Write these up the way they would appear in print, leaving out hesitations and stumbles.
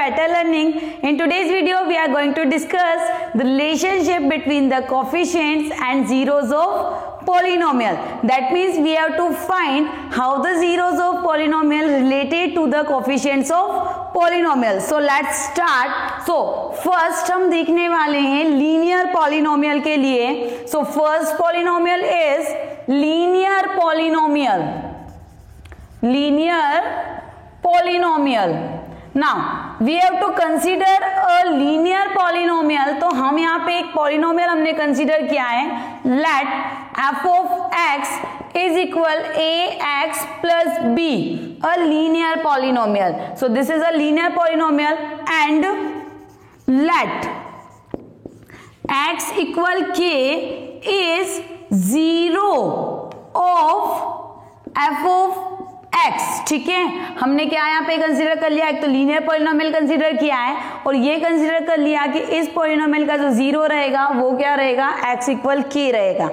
better learning. In today's video, we are going to discuss the relationship between the coefficients and zeros of polynomial. That means we have to find how the zeros of polynomial related to the coefficients of polynomial. So let's start. So first हम देखने वाले हैं linear polynomial के लिए. So first polynomial is linear polynomial. Linear polynomial. Now we have to consider a linear polynomial. तो हम यहाँ पे एक polynomial हमने consider किया है. Let f of x is equal ax plus b, a linear polynomial. So this is a linear polynomial and let x equal k is 0 of f of x. ठीक है, हमने क्या यहाँ पे कंसीडर कर लिया, एक तो लीनियर पॉलिनोमियल कंसीडर किया है और ये कंसीडर कर लिया कि इस पॉलिनोमियल का जो जीरो रहेगा वो क्या रहेगा, x इक्वल k रहेगा.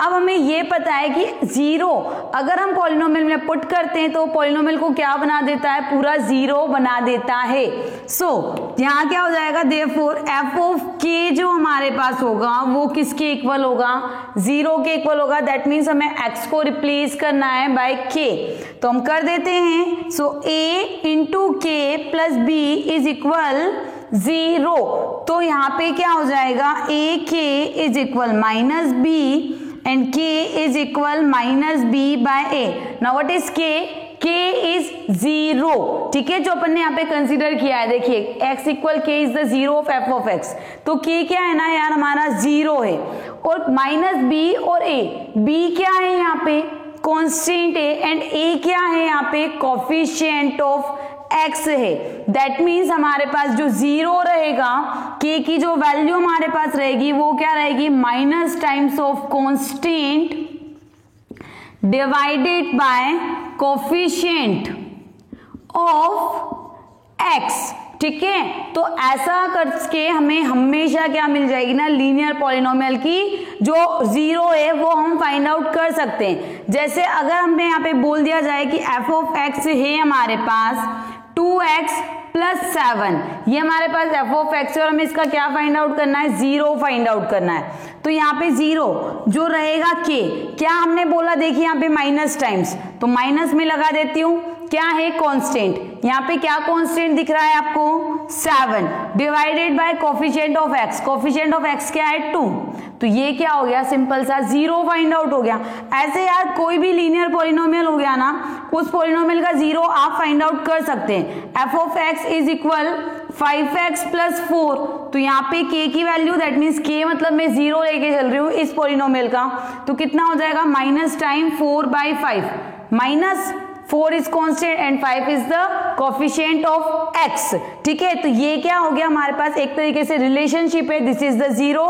अब हमें ये पता है कि जीरो अगर हम पॉलिनोमियल में पुट करते हैं तो पॉलिनोमियल को क्या बना देता है, पूरा जीरो बना देता है. सो यहाँ क्या हो जाएगा, देयरफॉर f ऑफ k जो हमारे पास होगा वो किसके इक्वल होगा, जीरो के इक्वल होगा. दैट मीन्स हमें x को रिप्लेस करना है बाय k. तो हम कर देते हैं. So a into k plus b is equal 0. तो यहाँ पे क्या हो जाएगा, a k is equal minus b and k is equal minus b by a. Now what is k? k is 0. ठीक है, जो अपन ने यहाँ पे कंसीडर किया है, देखिए x equal k is the zero of f of x. तो k क्या है ना यार, हमारा 0 है और माइनस b और a. b क्या है यहाँ पे, कांस्टेंट है एंड a क्या है यहाँ पे, कोफिशिएंट ऑफ x है. दैट मीन्स हमारे पास जो जीरो रहेगा, k की जो वैल्यू हमारे पास रहेगी वो क्या रहेगी, minus times of constant divided by coefficient of x. ठीक है, तो ऐसा करके हमें हमेशा क्या मिल जाएगी ना, लीनियर पॉलिनोमियल की जो जीरो है वो हम फाइंड आउट कर सकते हैं. जैसे अगर हमें यहाँ पे बोल दिया जाए कि f ऑफ x है हमारे पास 2x प्लस 7, ये हमारे पास f ऑफ x है और हमें इसका क्या फाइंड आउट करना है, जीरो फाइंड आउट करना है. तो यहाँ पे जीरो जो रहेगा k, क्या हमने बोला, देखिए यहाँ पे माइनस टाइम्स, तो माइनस में लगा देती हूँ, क्या है कांस्टेंट. यहाँ पे क्या कांस्टेंट दिख रहा है आपको, 7 divided by coefficient of x. Coefficient of x क्या है, 2. तो ये क्या हो गया, सिंपल सा जीरो फाइंड आउट हो गया. ऐसे यार कोई भी लीनियर पॉलिनोमियल हो गया ना, उस पॉलिनोमियल का जीरो आप फाइंड आउट कर सकते हैं. f of x is equal 5x plus 4. तो यहाँ पे k की वैल्यू, दैट मीन्स k मतलब मैं जीरो लेके चल रही हूँ इस पॉलिनोमियल का, तो कितना हो जाएगा, minus time 4/5. Minus 4 is constant and 5 is the coefficient of x. ठीक है, तो ये क्या हो गया हमारे पास, एक तरीके से रिलेशनशिप है. This is the zero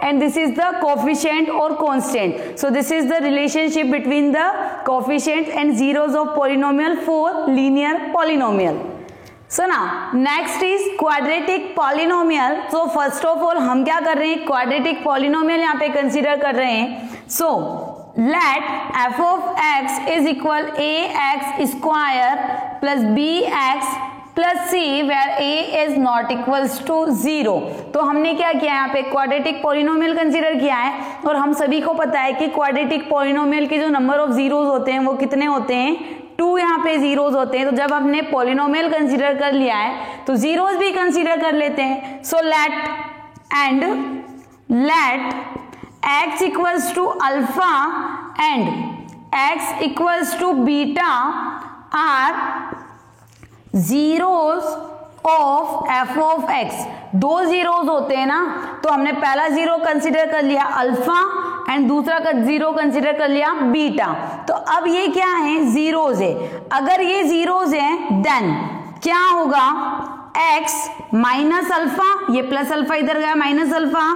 and this is the coefficient और constant. So this is the relationship between the coefficient and zeros of polynomial for linear polynomial. So ना next is quadratic polynomial. So first of all हम क्या कर रहे हैं, quadratic polynomial यहाँ पे consider कर रहे हैं. सो let f of x is equal ax square plus bx plus c where a is not equals to 0. तो हमने क्या किया, यहाँ पे क्वाड्रेटिक पॉलिनोमियल कंसीडर किया है और हम सभी को पता है कि क्वाड्रेटिक पॉलिनोमियल के जो नंबर ऑफ जीरोस होते हैं वो कितने होते हैं, 2 यहाँ पे जीरोस होते हैं. तो जब हमने पॉलिनोमियल कंसीडर कर लिया है तो जीरोस भी कंसीडर कर लेते हैं. सो let x equals to alpha and x equals to beta are zeros of f of x. दो जीरोस होते हैं ना, तो हमने पहला जीरो कंसीडर कर लिया अल्फा एंड दूसरा का जीरो कंसीडर कर लिया बीटा. तो अब ये क्या है, जीरोस है. अगर ये जीरोस है देन क्या होगा, x माइनस अल्फा, ये प्लस अल्फा इधर गया minus alpha,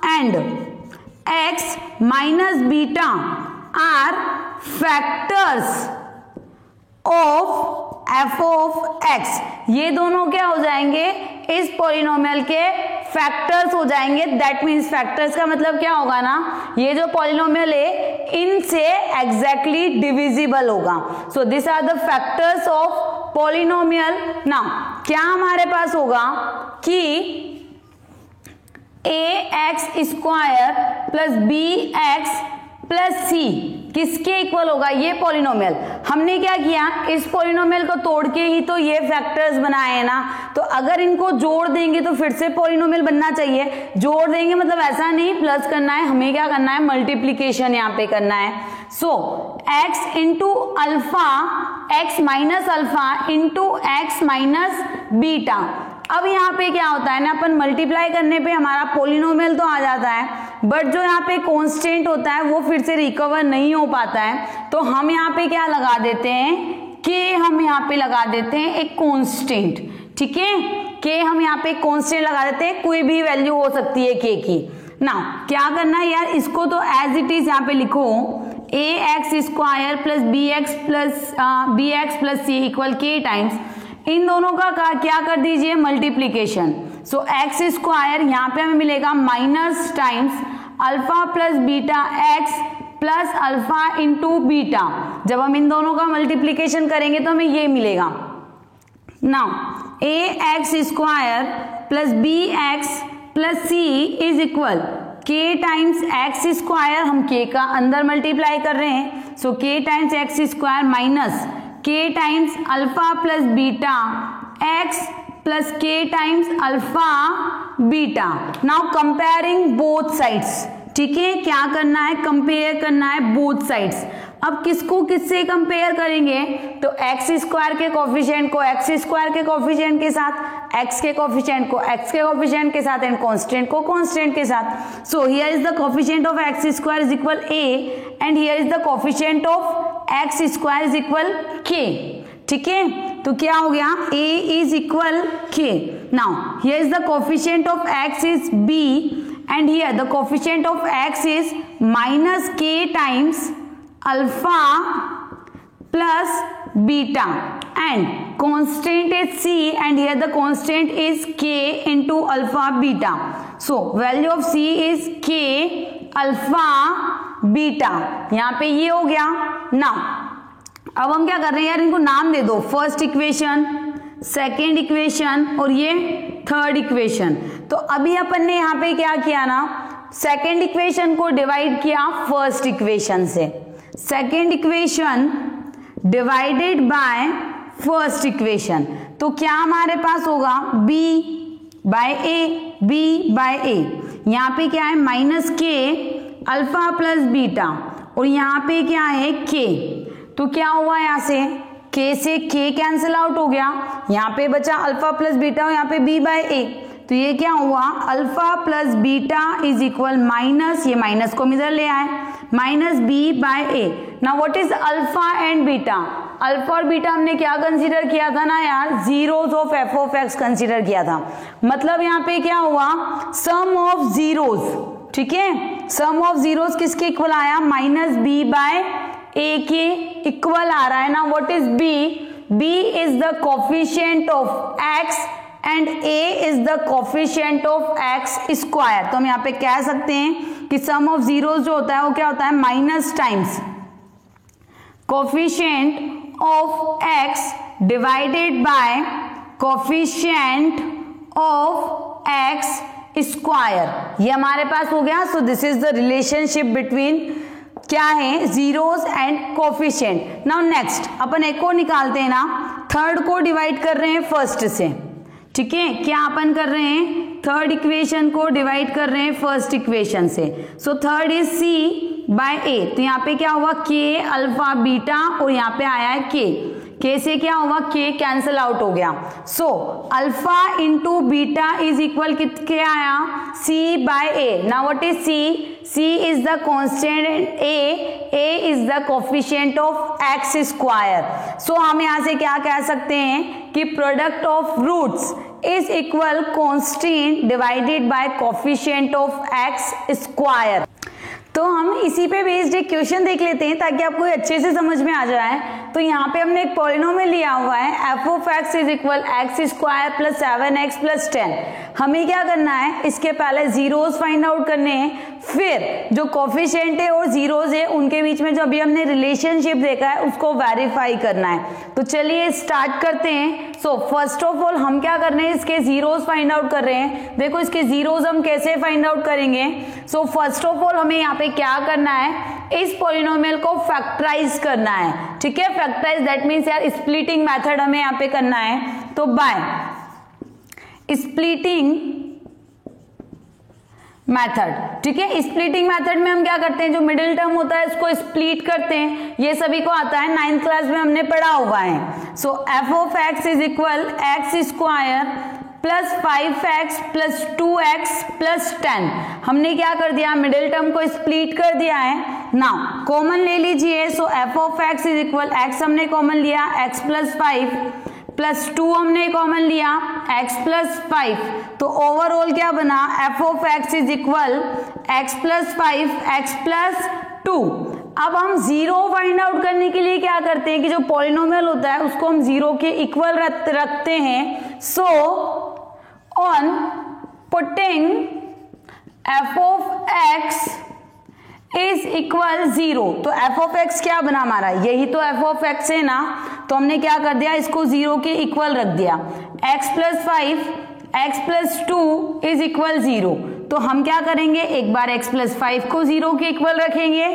and x minus beta are factors of f of x. ये दोनों क्या हो जाएंगे, इस पॉलिनोमियल के फैक्टर्स हो जाएंगे. दैट मीन्स फैक्टर्स का मतलब क्या होगा ना, ये जो पॉलिनोमियल है इनसे एग्जैक्टली डिविजिबल होगा. So this are the factors of polynomial. Now क्या हमारे पास होगा कि ax² plus bx plus c किसके इक्वल होगा, ये पॉलिनोमियल। हमने क्या किया, इस पॉलिनोमियल को तोड़ के ही तो ये फैक्टर्स बनाए हैं ना, तो अगर इनको जोड़ देंगे तो फिर से पॉलिनोमियल बनना चाहिए। जोड़ देंगे मतलब ऐसा नहीं प्लस करना है, हमें क्या करना है, मल्टीप्लीकेशन यहाँ पे करना है। सो x into alpha, x minus alpha into x minus beta. अब यहाँ पे क्या होता है ना, अपन मल्टीप्लाई करने पे हमारा पॉलिनोमियल तो आ जाता है, बट जो यहाँ पे कांस्टेंट होता है वो फिर से रिकवर नहीं हो पाता है। तो हम यहाँ पे क्या लगा देते हैं, के हम यहाँ पे लगा देते हैं एक कांस्टेंट, ठीक है, के हम यहाँ पे कांस्टेंट लगा देते हैं, कोई भी वैल्यू हो सकती है के की। ना क्या करना है यार, इसको तो एज इट इज यहाँ पे लिखो, ax² plus bx plus c equal के टाइम्स इन दोनों का क्या कर दीजिए, मल्टीप्लीकेशन। सो x² यहाँ पे हमें मिलेगा minus times alpha plus beta x plus alpha into beta. जब हम इन दोनों का मल्टीप्लीकेशन करेंगे तो हमें ये मिलेगा। Now ax² plus bx plus c is equal k times x², हम k का अंदर मल्टीप्लाई कर रहे हैं, सो k times x² minus k times alpha plus beta x plus k times alpha beta. Now comparing both sides, ठीक है, क्या करना है, कंपेयर करना है बोथ साइड्स। अब किसको किससे कंपेयर करेंगे, तो x² के कोफिशिएंट को x² के कोफिशिएंट के साथ, x के कोफिशिएंट को x के कोफिशिएंट के साथ, एंड कांस्टेंट को कांस्टेंट के साथ। So here is the coefficient of x² is equal a and here is the coefficient of x² is equal k, ठीक है। तो क्या हो गया, a is equal k। Now here is the coefficient of x is b and here the coefficient of x is minus k times alpha plus beta and constant is c and here the constant is k into alpha beta. So value of c is k alpha beta. यहाँ पे ये हो गया। ना अब हम क्या कर रहे हैं यार, इनको नाम दे दो, फर्स्ट इक्वेशन, सेकेंड इक्वेशन और ये थर्ड इक्वेशन। तो अभी अपन ने यहाँ पे क्या किया ना, सेकेंड इक्वेशन को डिवाइड किया फर्स्ट इक्वेशन से, second equation divided by first equation. तो क्या हमारे पास होगा, b बाय a, यहाँ पे क्या है minus k alpha plus beta और यहाँ पे क्या है k। तो क्या हुआ, यहाँ से k कैंसिल आउट हो गया, यहाँ पे बचा अल्फा प्लस बीटा और यहाँ पे b बाय a। तो ये क्या हुआ, alpha plus beta is equal minus, ये माइनस को इधर ले आए, minus b by a। Now what is alpha and beta, alpha और बीटा हमने क्या कंसीडर किया था ना यार, zeros of f of x consider किया था। मतलब यहाँ पे क्या हुआ, सम ऑफ जीरोस, ठीक है, सम ऑफ जीरोस किसके इक्वल आया, माइनस बी बाय ए के इक्वल आ रहा है ना। What is b is the coefficient of x and a is the coefficient of x square. तो हम यहाँ पे कह सकते हैं कि सम ऑफ जीरोस जो होता है वो क्या होता है, minus times coefficient of x divided by coefficient of x square, ये हमारे पास हो गया। So this is the relationship between क्या है, zeros and coefficient. Now next अपन एक को निकालते हैं ना, थर्ड को डिवाइड कर रहे हैं फर्स्ट से, ठीक है, क्या अपन कर रहे हैं, थर्ड इक्वेशन को डिवाइड कर रहे हैं फर्स्ट इक्वेशन से। So third is c by a, तो यहाँ पे क्या हुआ, k अल्फा बीटा और यहाँ पे आया है k से क्या हुआ, k कैंसिल आउट हो गया। So alpha into beta is equal कितने आया, c by a। Now what is c is the constant and a is the coefficient of x square. सो हम यहाँ से क्या कह सकते हैं कि product of roots is equal constant divided by coefficient of x square. तो हम इसी पे बेस्ड एक क्वेश्चन देख लेते हैं ताकि आपको अच्छे से समझ में आ जाए। तो यहाँ पे हमने एक पॉलिनोमियल लिया हुआ है F of x is equal x square plus 7x plus 10। हमें क्या करना है, इसके पहले जीरोस फाइंड आउट करने हैं, फिर जो कोफिशिएंट है और जीरोज है उनके बीच में जो अभी हमने रिलेशनशिप देखा है उसको वेरीफाई करना है। तो चलिए स्टार्ट करते हैं। सो फर्स्ट ऑफ ऑल हम क्या कर रहे हैं, इसके जीरोज फाइंड आउट कर रहे हैं। देखो इसके जीरोज हम कैसे फाइंड आउट करेंगे। सो फर्स्ट ऑफ ऑल हमें यहाँ पे क्या करना है, इस पॉलिनोमियल को फैक्टराइज करना है। ठीक है, फैक्टराइज दैट मीन्स यार स्प्लिटिंग मेथड हमें यहाँ पे करना है। तो बाय स्प्लिटिंग मेथड, ठीक है, स्प्लिटिंग मेथड में हम क्या करते हैं, जो मिडिल टर्म होता है उसको स्प्लिट करते हैं। ये सभी को आता है, 9th क्लास में हमने पढ़ा हुआ है। So f of x is equal x square plus 5x plus 2x plus 10। हमने क्या कर दिया, मिडिल टर्म को स्प्लिट कर दिया है। नाउ कॉमन ले लीजिए। So f of x is equal x हमने कॉमन लिया x प्लस 5 प्लस 2 हमने कॉमन लिया x प्लस 5। तो ओवरऑल क्या बना, F of x is equal x plus 5 x plus 2। अब हम जीरो फाइंड आउट करने के लिए क्या करते हैं कि जो पॉलिनोमियल होता है उसको हम जीरो के इक्वल रखते हैं। So on putting F of x is equal 0, तो एफ ऑफ एक्स क्या बना हमारा, यही तो एफ ऑफ एक्स है ना। तो हमने क्या कर दिया, इसको 0 के इक्वल रख दिया। x plus 5 x plus 2 is equal 0। तो हम क्या करेंगे, एक बार x प्लस 5 को 0 के इक्वल रखेंगे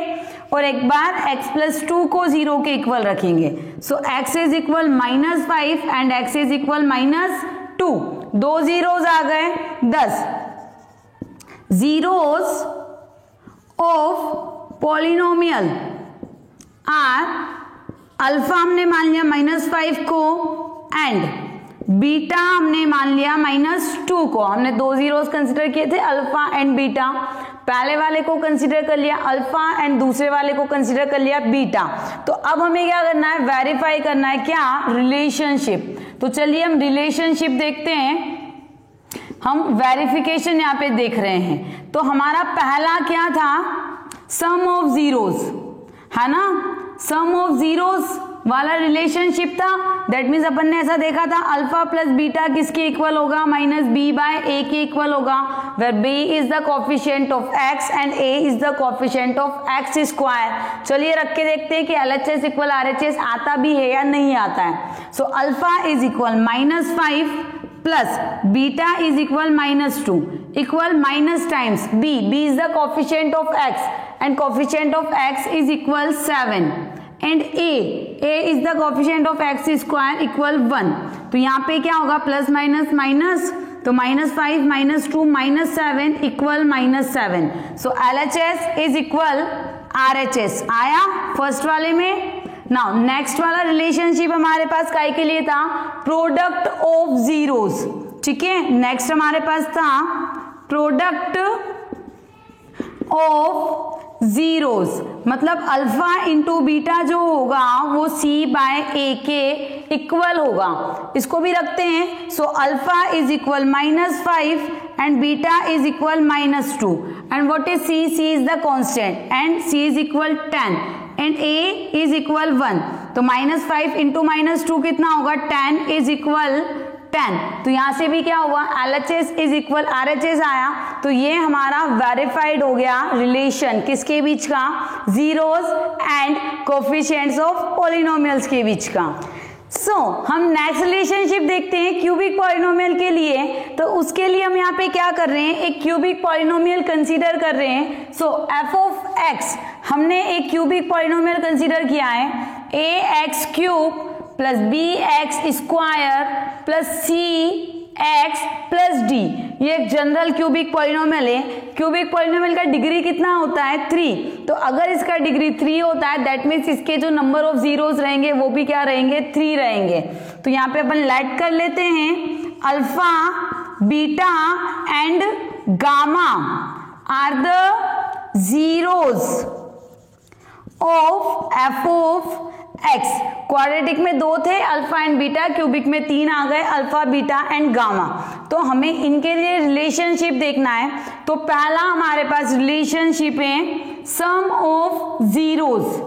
और एक बार x प्लस 2 को 0 के इक्वल रखेंगे। So x is equal -5 and x is equal -2। दो जीरोस आ गए, 10 zeros of polynomial are, alpha हमने मान लिया -5 को एंड बीटा हमने मान लिया -2 को। हमने दो जीरोस कंसिडर किए थे, अल्फा एंड बीटा। पहले वाले को कंसिडर कर लिया अल्फा एंड दूसरे वाले को कंसिडर कर लिया बीटा। तो अब हमें क्या करना है, वेरीफाई करना है क्या, रिलेशनशिप। तो चलिए हम रिलेशनशिप देखते हैं। हम वेरिफिकेशन यहाँ पे देख रहे हैं। तो हमारा पहला क्या था, सम ऑफ जीरोस, है ना, सम ऑफ जीरोस वाला रिलेशनशिप था। दैट मीन्स अपन ने ऐसा देखा था, अल्फा प्लस बीटा किसके इक्वल होगा, -b/a के इक्वल होगा, where b is the coefficient of x and a is the coefficient of x square. चलिए रख के देखते हैं कि LHS इक्वल RHS आता भी है या नहीं आता है। So alpha is equal -5 plus beta is equal -2 equal minus times b is the coefficient of x and coefficient of x is equal 7 and a is the coefficient of x square equal 1। तो यहाँ पे क्या होगा, plus minus minus, तो -5 -2 -7 equal -7। So LHS is equal RHS आया first वाले में। Now next वाला रिलेशनशिप हमारे पास काय के लिए था, प्रोडक्ट ऑफ जीरोस। ठीक है, नेक्स्ट हमारे पास था प्रोडक्ट ऑफ जीरोस, मतलब अल्फा इंटू बीटा जो होगा वो c/a के इक्वल होगा। इसको भी रखते हैं। So alpha is equal -5 and beta is equal -2 and what is c, c is the constant and c is equal 10 and a is equal 1। तो -5 इंटू -2 कितना होगा, 10 इज इक्वल 10। तो यहां से भी क्या हुआ, LHS इज इक्वल RHS आया। तो ये हमारा वेरीफाइड हो गया रिलेशन किसके बीच का, zeros and coefficients of polynomials के बीच का। सो हम नेक्स्ट रिलेशनशिप देखते हैं क्यूबिक पॉलिनोमियल के लिए। तो उसके लिए हम यहाँ पे क्या कर रहे हैं, एक क्यूबिक पॉलिनोमियल कंसीडर कर रहे हैं। सो एफ ऑफ एक्स, हमने एक क्यूबिक पॉलिनोमियल कंसीडर किया है, ax³ plus bx square plus cx plus d। ये एक जनरल क्यूबिक पॉलिनोमियल है। क्यूबिक पॉलिनोमियल का डिग्री कितना होता है, 3। तो अगर इसका डिग्री 3 होता है दैट मीन्स इसके जो नंबर ऑफ जीरोस रहेंगे वो भी क्या रहेंगे, 3 रहेंगे। तो यहाँ पे अपन लेट कर लेते हैं, alpha beta and gamma are the zeros of f of x. Quadratic में 2 थे, अल्फा एंड बीटा, क्यूबिक में 3 आ गए, अल्फा बीटा एंड गामा। तो हमें इनके लिए रिलेशनशिप देखना है। तो पहला हमारे पास रिलेशनशिप है सम ऑफ जीरोस।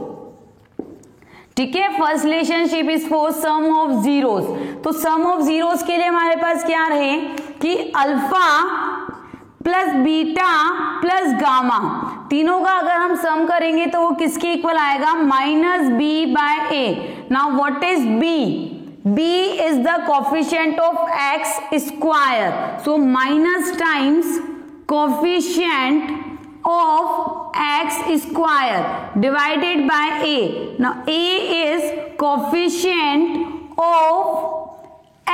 ठीक है, first relationship is for sum of zeros. तो सम ऑफ जीरोस के लिए हमारे पास क्या रहे कि alpha plus beta plus gamma, तीनों का अगर हम सम करेंगे तो वो किसके इक्वल आएगा, minus b by a. Now what is b, b is the coefficient of x square, so minus times coefficient of x square divided by a. Now a is coefficient of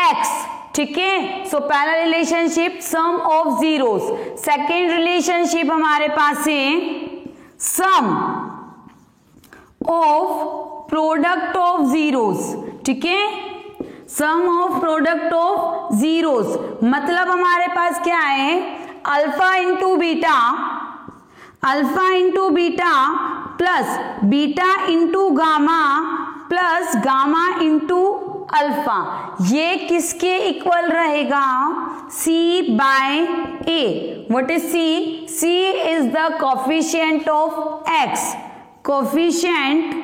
x, ठीक है। सो पहला relationship sum of zeros, second relationship हमारे पास है sum of product of zeros, ठीक है, sum of product of zeros, मतलब हमारे पास क्या है, alpha into beta, alpha into beta plus beta into gamma plus gamma into alpha, ये किसके इक्वल रहेगा, c by a। What is c, c is the coefficient of x, coefficient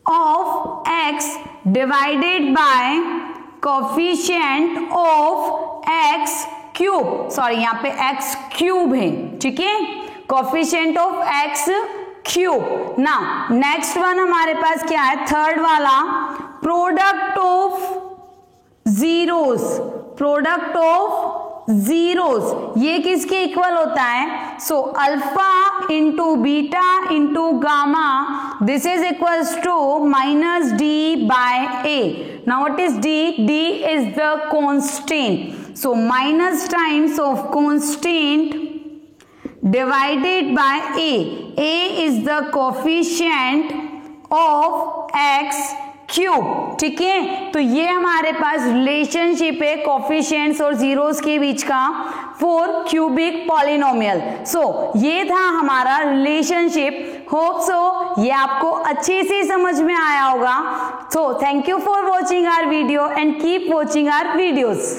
of x divided by coefficient of x cube, sorry यहाँ पे x cube है, ठीक है, coefficient of x cube. ना next one हमारे पास क्या है, थर्ड वाला, product of zeros, product of zeros, ये किसके इक्वल होता है, so alpha into beta into gamma, this is equals to minus d by a. Now what is d, d is the constant, so minus times of constant divided by a is the coefficient of x cube, ठीक है। तो ये हमारे पास relationship है coefficients और zeros के बीच का फॉर क्यूबिक पॉलिनोमियल। सो ये था हमारा रिलेशनशिप, होप सो ये आपको अच्छे से समझ में आया होगा। So thank you for watching our video and keep watching our videos.